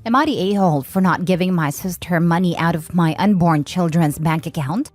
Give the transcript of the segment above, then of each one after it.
Am I the a-hole for not giving my sister money out of my unborn children's bank account?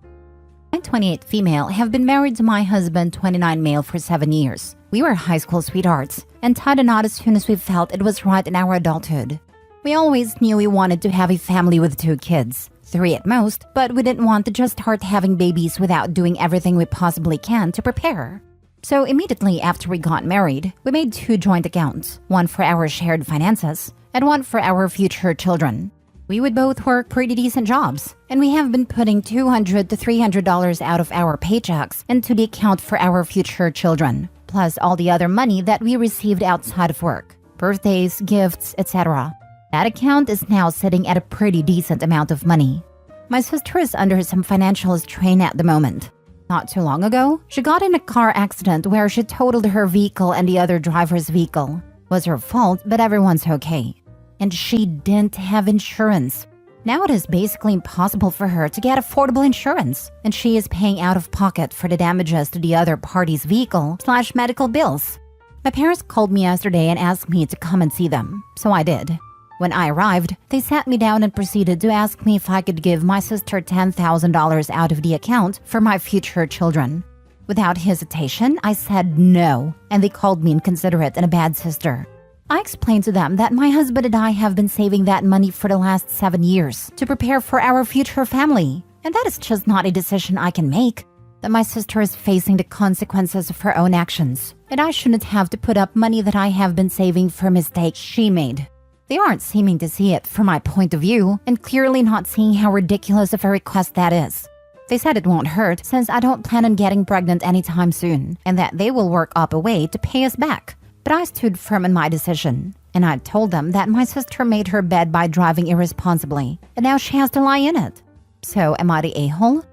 I'm 28 female, have been married to my husband 29 male for 7 years. We were high school sweethearts and tied a knot as soon as we felt it was right in our adulthood. We always knew we wanted to have a family with 2 kids, 3 at most, but we didn't want to just start having babies without doing everything we possibly can to prepare. So immediately after we got married, we made 2 joint accounts, one for our shared finances and one for our future children. We would both work pretty decent jobs, and we have been putting $200 to $300 out of our paychecks into the account for our future children, plus all the other money that we received outside of work, birthdays, gifts, etc. That account is now sitting at a pretty decent amount of money. My sister is under some financial strain at the moment. Not too long ago, she got in a car accident where she totaled her vehicle and the other driver's vehicle. It was her fault, but everyone's okay. And she didn't have insurance. Now it is basically impossible for her to get affordable insurance, and she is paying out of pocket for the damages to the other party's vehicle/medical bills. My parents called me yesterday and asked me to come and see them, so I did. When I arrived, they sat me down and proceeded to ask me if I could give my sister $10,000 out of the account for my future children. Without hesitation, I said no, and they called me inconsiderate and a bad sister. I explained to them that my husband and I have been saving that money for the last 7 years to prepare for our future family, and that is just not a decision I can make. That my sister is facing the consequences of her own actions, and I shouldn't have to put up money that I have been saving for mistakes she made. They aren't seeming to see it from my point of view, and clearly not seeing how ridiculous of a request that is. They said it won't hurt since I don't plan on getting pregnant anytime soon, and that they will work up a way to pay us back. But I stood firm in my decision, and I told them that my sister made her bed by driving irresponsibly, and now she has to lie in it. So am I the a-hole?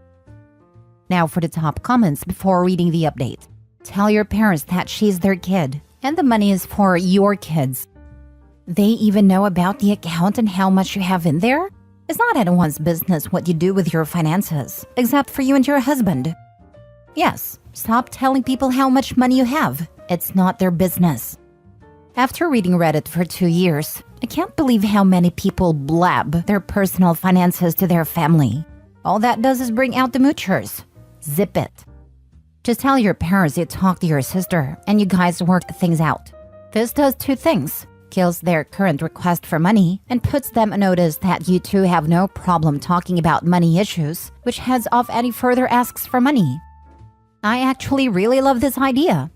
Now for the top comments before reading the update. Tell your parents that she's their kid, and the money is for your kids. They even know about the account and how much you have in there? It's not anyone's business what you do with your finances, except for you and your husband. Yes, stop telling people how much money you have. It's not their business. After reading Reddit for 2 years, I can't believe how many people blab their personal finances to their family. All that does is bring out the moochers. Zip it. Just tell your parents you talked to your sister and you guys worked things out. This does 2 things. Kills their current request for money and puts them on notice that you two have no problem talking about money issues, which heads off any further asks for money. I actually really love this idea.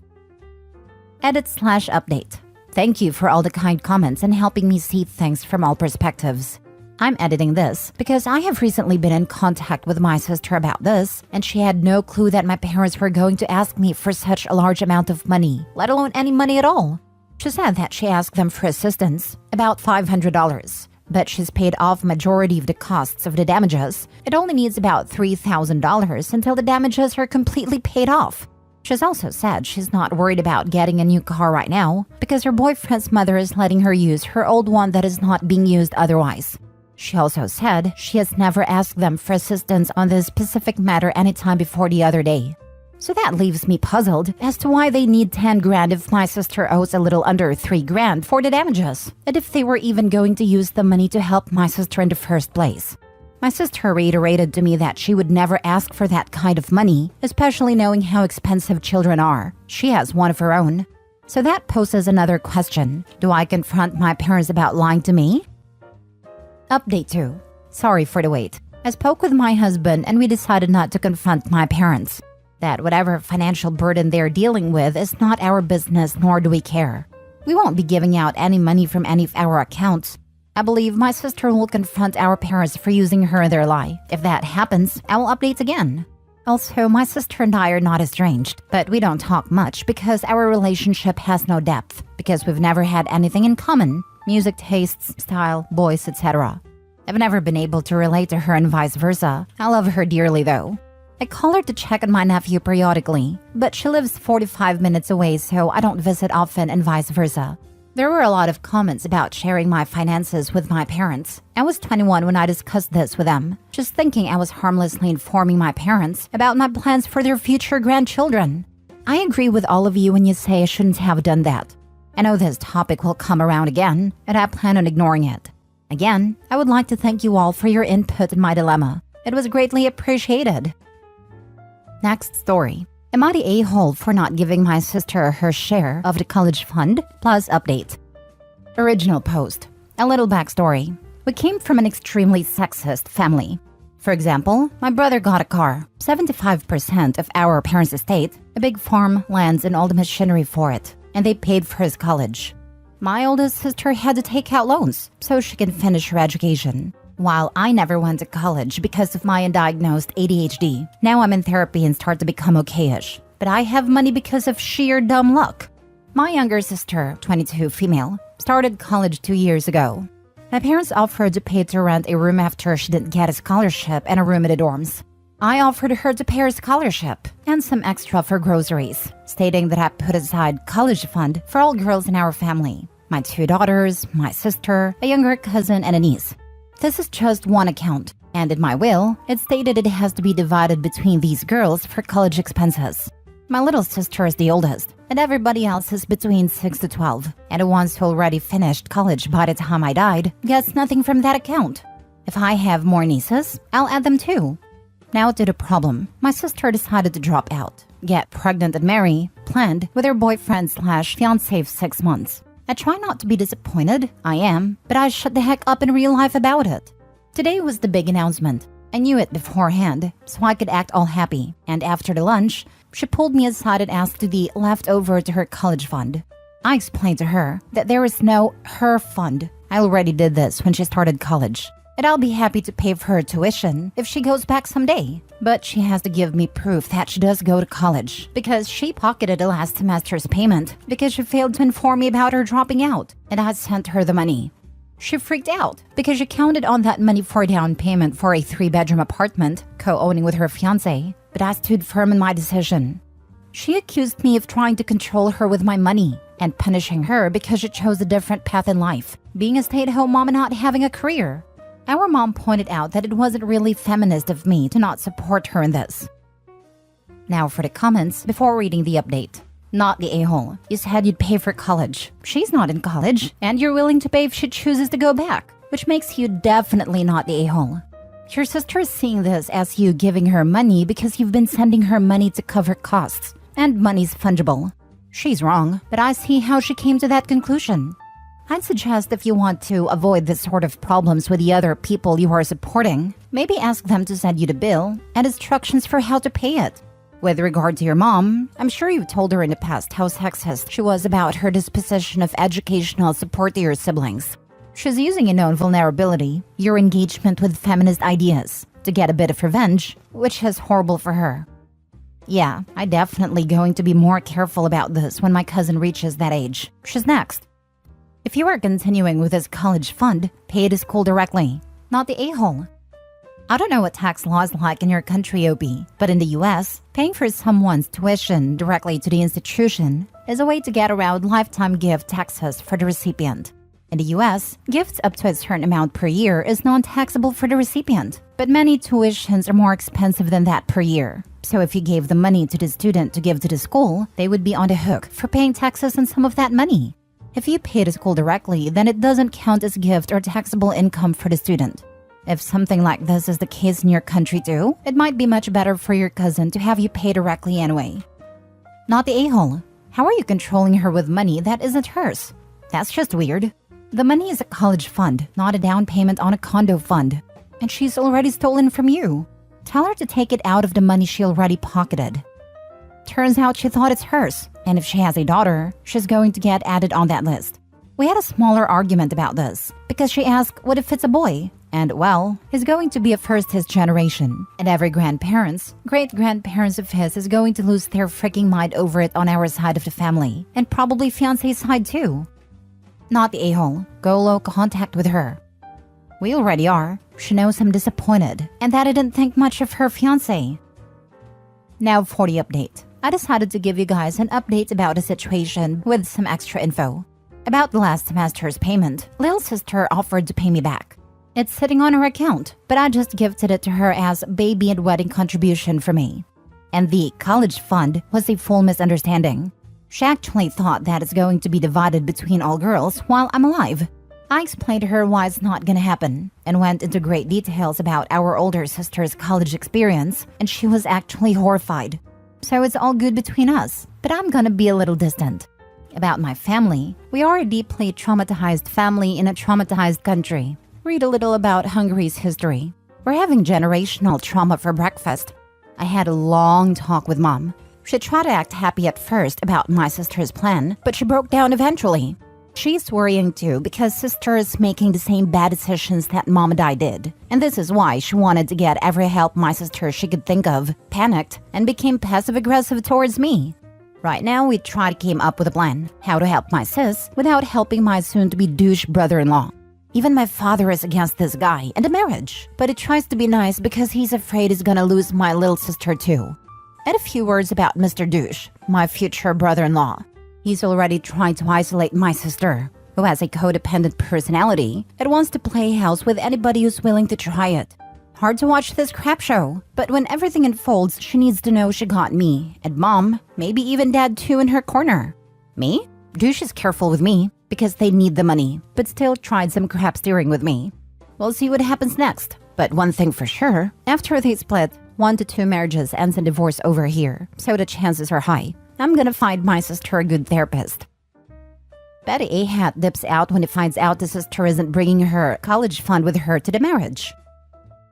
Edit/update. Thank you for all the kind comments and helping me see things from all perspectives. I'm editing this because I have recently been in contact with my sister about this, and she had no clue that my parents were going to ask me for such a large amount of money, let alone any money at all. She said that she asked them for assistance, about $500, but she's paid off majority of the costs of the damages. It only needs about $3,000 until the damages are completely paid off. She's also said she's not worried about getting a new car right now because her boyfriend's mother is letting her use her old one that is not being used otherwise. She also said she has never asked them for assistance on this specific matter anytime before the other day. So that leaves me puzzled as to why they need 10 grand if my sister owes a little under 3 grand for the damages, and if they were even going to use the money to help my sister in the first place. My sister reiterated to me that she would never ask for that kind of money, especially knowing how expensive children are. She has one of her own. So that poses another question. Do I confront my parents about lying to me? Update 2. Sorry for the wait. I spoke with my husband and we decided not to confront my parents. That whatever financial burden they're dealing with is not our business, nor do we care. We won't be giving out any money from any of our accounts. I believe my sister will confront our parents for using her in their lie. If that happens, I will update again. Also, my sister and I are not estranged, but we don't talk much because our relationship has no depth, because we've never had anything in common. Music tastes, style, boys, etc. I've never been able to relate to her and vice versa. I love her dearly though. I call her to check on my nephew periodically, but she lives 45 minutes away, so I don't visit often and vice versa. There were a lot of comments about sharing my finances with my parents. I was 21 when I discussed this with them, just thinking I was harmlessly informing my parents about my plans for their future grandchildren. I agree with all of you when you say I shouldn't have done that. I know this topic will come around again, and I plan on ignoring it. Again, I would like to thank you all for your input in my dilemma. It was greatly appreciated. Next story. Am I the a-hole for not giving my sister her share of the college fund? Plus update. Original post. A little backstory. We came from an extremely sexist family. For example, my brother got a car, 75% of our parents' estate, a big farm, lands, and all the machinery for it, and they paid for his college. My oldest sister had to take out loans so she can finish her education, while I never went to college because of my undiagnosed ADHD. Now I'm in therapy and start to become okay-ish, but I have money because of sheer dumb luck. My younger sister, 22 female, started college 2 years ago. My parents offered to pay to rent a room after she didn't get a scholarship and a room in the dorms. I offered her to pay her scholarship and some extra for groceries, stating that I put aside college fund for all girls in our family. My 2 daughters, my sister, a younger cousin, and a niece. This is just one account, and in my will, it stated it has to be divided between these girls for college expenses. My little sister is the oldest, and everybody else is between 6 to 12, and the ones who already finished college by the time I died gets nothing from that account. If I have more nieces, I'll add them too. Now to the problem. My sister decided to drop out, get pregnant and marry, planned with her boyfriend/fiancé of 6 months. I try not to be disappointed, I am, but I shut the heck up in real life about it. Today was the big announcement. I knew it beforehand, so I could act all happy, and after the lunch, she pulled me aside and asked to be left over to her college fund. I explained to her that there is no her fund. I already did this when she started college, and I'll be happy to pay for her tuition if she goes back someday. But she has to give me proof that she does go to college, because she pocketed the last semester's payment because she failed to inform me about her dropping out, and I sent her the money. She freaked out because she counted on that money for a down payment for a 3-bedroom apartment, co-owning with her fiancé, but I stood firm in my decision. She accused me of trying to control her with my money and punishing her because she chose a different path in life, being a stay-at-home mom and not having a career. Our mom pointed out that it wasn't really feminist of me to not support her in this. Now for the comments before reading the update. Not the a-hole. You said you'd pay for college. She's not in college, and you're willing to pay if she chooses to go back, which makes you definitely not the a-hole. Your sister is seeing this as you giving her money because you've been sending her money to cover costs, and money's fungible. She's wrong, but I see how she came to that conclusion. I'd suggest if you want to avoid this sort of problems with the other people you are supporting, maybe ask them to send you the bill and instructions for how to pay it. With regard to your mom, I'm sure you've told her in the past how sexist she was about her disposition of educational support to your siblings. She's using your known vulnerability, your engagement with feminist ideas, to get a bit of revenge, which is horrible for her. Yeah, I'm definitely going to be more careful about this when my cousin reaches that age. She's next. If you are continuing with this college fund, pay the school directly, not the a-hole. I don't know what tax law is like in your country, OP, but in the US, paying for someone's tuition directly to the institution is a way to get around lifetime gift taxes for the recipient. In the US, gifts up to a certain amount per year is non-taxable for the recipient, but many tuitions are more expensive than that per year. So if you gave the money to the student to give to the school, they would be on the hook for paying taxes on some of that money. If you pay the school directly, then it doesn't count as gift or taxable income for the student. If something like this is the case in your country too, it might be much better for your cousin to have you pay directly anyway. Not the a-hole. How are you controlling her with money that isn't hers? That's just weird. The money is a college fund, not a down payment on a condo fund. And she's already stolen from you. Tell her to take it out of the money she already pocketed. Turns out she thought it's hers, and if she has a daughter, she's going to get added on that list. We had a smaller argument about this, because she asked what if it's a boy? And well, he's going to be a first his generation, and every great-grandparents of his is going to lose their freaking mind over it on our side of the family, and probably fiancé's side too. Not the a-hole. Go low contact with her. We already are. She knows I'm disappointed, and that I didn't think much of her fiancé. Now for the update. I decided to give you guys an update about the situation with some extra info. About the last semester's payment, little sister offered to pay me back. It's sitting on her account, but I just gifted it to her as baby and wedding contribution for me. And the college fund was a full misunderstanding. She actually thought that it's going to be divided between all girls while I'm alive. I explained to her why it's not gonna happen and went into great details about our older sister's college experience, and she was actually horrified. So it's all good between us, but I'm gonna be a little distant. About my family, we are a deeply traumatized family in a traumatized country. Read a little about Hungary's history. We're having generational trauma for breakfast. I had a long talk with Mom. She tried to act happy at first about my sister's plan, but she broke down eventually. She's worrying too because sister is making the same bad decisions that Mom and I did. And this is why she wanted to get every help my sister she could think of, panicked, and became passive-aggressive towards me. Right now, we try to come up with a plan, how to help my sis without helping my soon-to-be douche brother-in-law. Even my father is against this guy and a marriage, but he tries to be nice because he's afraid he's gonna lose my little sister too. And a few words about Mr. Douche, my future brother-in-law. He's already trying to isolate my sister, who has a codependent personality and wants to play house with anybody who's willing to try it. Hard to watch this crap show, but when everything unfolds, she needs to know she got me, and Mom, maybe even Dad too, in her corner. Me? Douche is careful with me, because they need the money, but still tried some crap steering with me. We'll see what happens next, but one thing for sure, after they split, 1 to 2 marriages ends in divorce over here, so the chances are high. I'm gonna find my sister a good therapist. Betty A. Hat dips out when he finds out the sister isn't bringing her college fund with her to the marriage.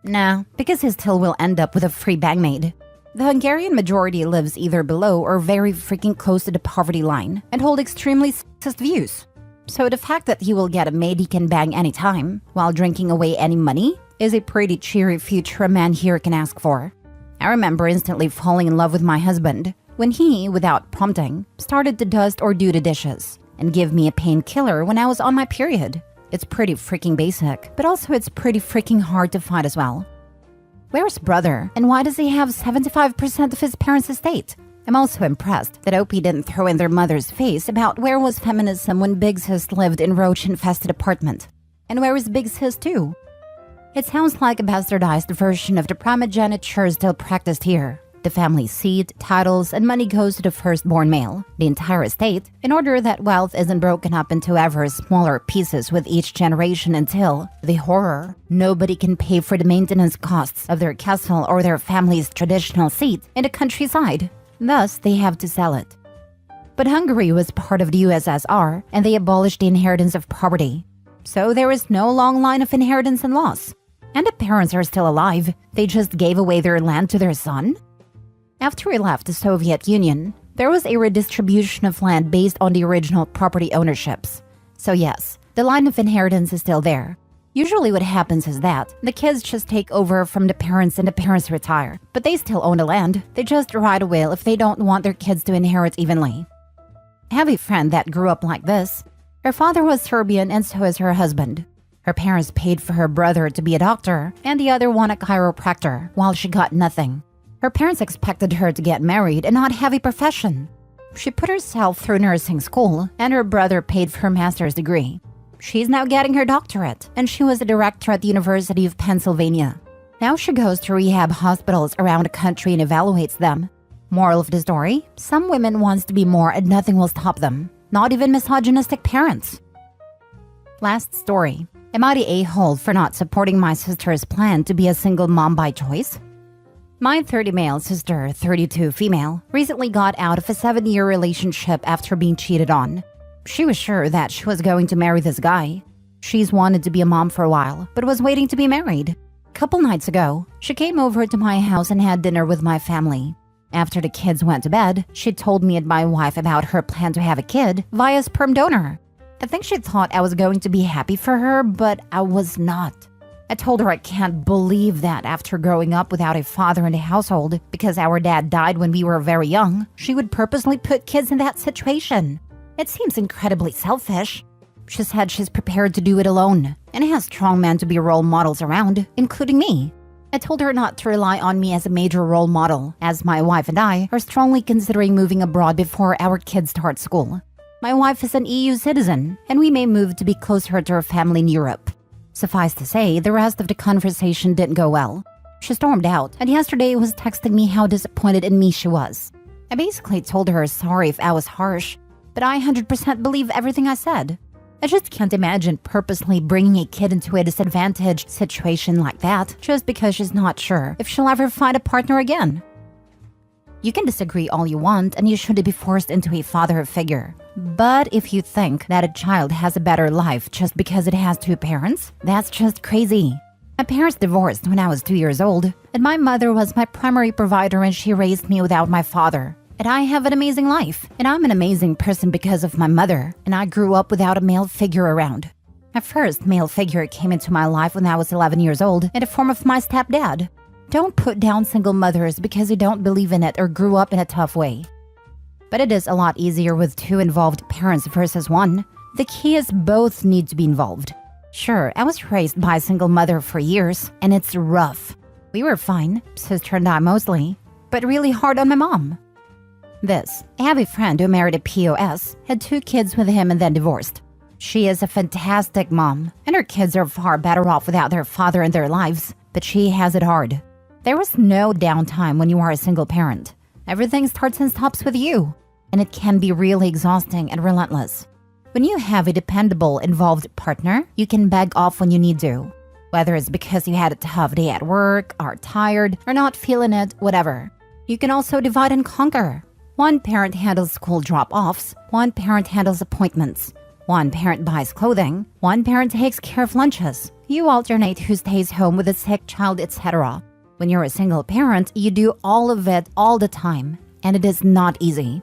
Nah, because he still will end up with a free bangmaid. The Hungarian majority lives either below or very freaking close to the poverty line and hold extremely sexist views. So the fact that he will get a maid he can bang anytime while drinking away any money is a pretty cheery future a man here can ask for. I remember instantly falling in love with my husband when he, without prompting, started to dust or do the dishes and give me a painkiller when I was on my period. It's pretty freaking basic, but also it's pretty freaking hard to find as well. Where's brother, and why does he have 75% of his parents' estate? I'm also impressed that OP didn't throw in their mother's face about where was feminism when Big Sis lived in roach-infested apartment. And where is Big Sis too? It sounds like a bastardized version of the primogeniture still practiced here. The family seat, titles, and money goes to the firstborn male, the entire estate, in order that wealth isn't broken up into ever smaller pieces with each generation until, the horror, nobody can pay for the maintenance costs of their castle or their family's traditional seat in the countryside. Thus, they have to sell it. But Hungary was part of the USSR, and they abolished the inheritance of property. So there is no long line of inheritance and loss. And the parents are still alive, they just gave away their land to their son? After we left the Soviet Union, there was a redistribution of land based on the original property ownerships. So yes, the line of inheritance is still there. Usually what happens is that the kids just take over from the parents and the parents retire, but they still own the land. They just write a will if they don't want their kids to inherit evenly. I have a friend that grew up like this. Her father was Serbian and so is her husband. Her parents paid for her brother to be a doctor and the other one a chiropractor, while she got nothing. Her parents expected her to get married and not have a profession. She put herself through nursing school, and her brother paid for her master's degree. She's now getting her doctorate, and she was a director at the University of Pennsylvania. Now she goes to rehab hospitals around the country and evaluates them. Moral of the story, some women wants to be more and nothing will stop them. Not even misogynistic parents. Last story. Am I the a-hole for not supporting my sister's plan to be a single mom by choice? My 30 male sister, 32 female, recently got out of a 7-year relationship after being cheated on. She was sure that she was going to marry this guy. She's wanted to be a mom for a while, but was waiting to be married. A couple nights ago, she came over to my house and had dinner with my family. After the kids went to bed, she told me and my wife about her plan to have a kid via sperm donor. I think she thought I was going to be happy for her, but I was not. I told her I can't believe that after growing up without a father in the household because our dad died when we were very young, she would purposely put kids in that situation. It seems incredibly selfish. She said she's prepared to do it alone and has strong men to be role models around, including me. I told her not to rely on me as a major role model, as my wife and I are strongly considering moving abroad before our kids start school. My wife is an EU citizen, and we may move to be closer to her family in Europe. Suffice to say, the rest of the conversation didn't go well. She stormed out, and yesterday was texting me how disappointed in me she was. I basically told her sorry if I was harsh, but I 100% believe everything I said. I just can't imagine purposely bringing a kid into a disadvantaged situation like that just because she's not sure if she'll ever find a partner again. You can disagree all you want and you shouldn't be forced into a father figure. But if you think that a child has a better life just because it has two parents, that's just crazy. My parents divorced when I was 2 years old, and my mother was my primary provider and she raised me without my father. And I have an amazing life, and I'm an amazing person because of my mother, and I grew up without a male figure around. My first male figure came into my life when I was 11 years old in the form of my stepdad. Don't put down single mothers because you don't believe in it or grew up in a tough way. But it is a lot easier with two involved parents versus one. The key is both need to be involved. Sure, I was raised by a single mother for years, and it's rough. We were fine, sister and I mostly, but really hard on my mom. I have a friend who married a POS, had 2 kids with him and then divorced. She is a fantastic mom, and her kids are far better off without their father in their lives, but she has it hard. There was no downtime when you are a single parent. Everything starts and stops with you, and it can be really exhausting and relentless. When you have a dependable, involved partner, you can beg off when you need to. Whether it's because you had a tough day at work, are tired, or not feeling it, whatever. You can also divide and conquer. One parent handles school drop-offs, one parent handles appointments, one parent buys clothing, one parent takes care of lunches. You alternate who stays home with a sick child, etc. When you're a single parent, you do all of it all the time, and it is not easy.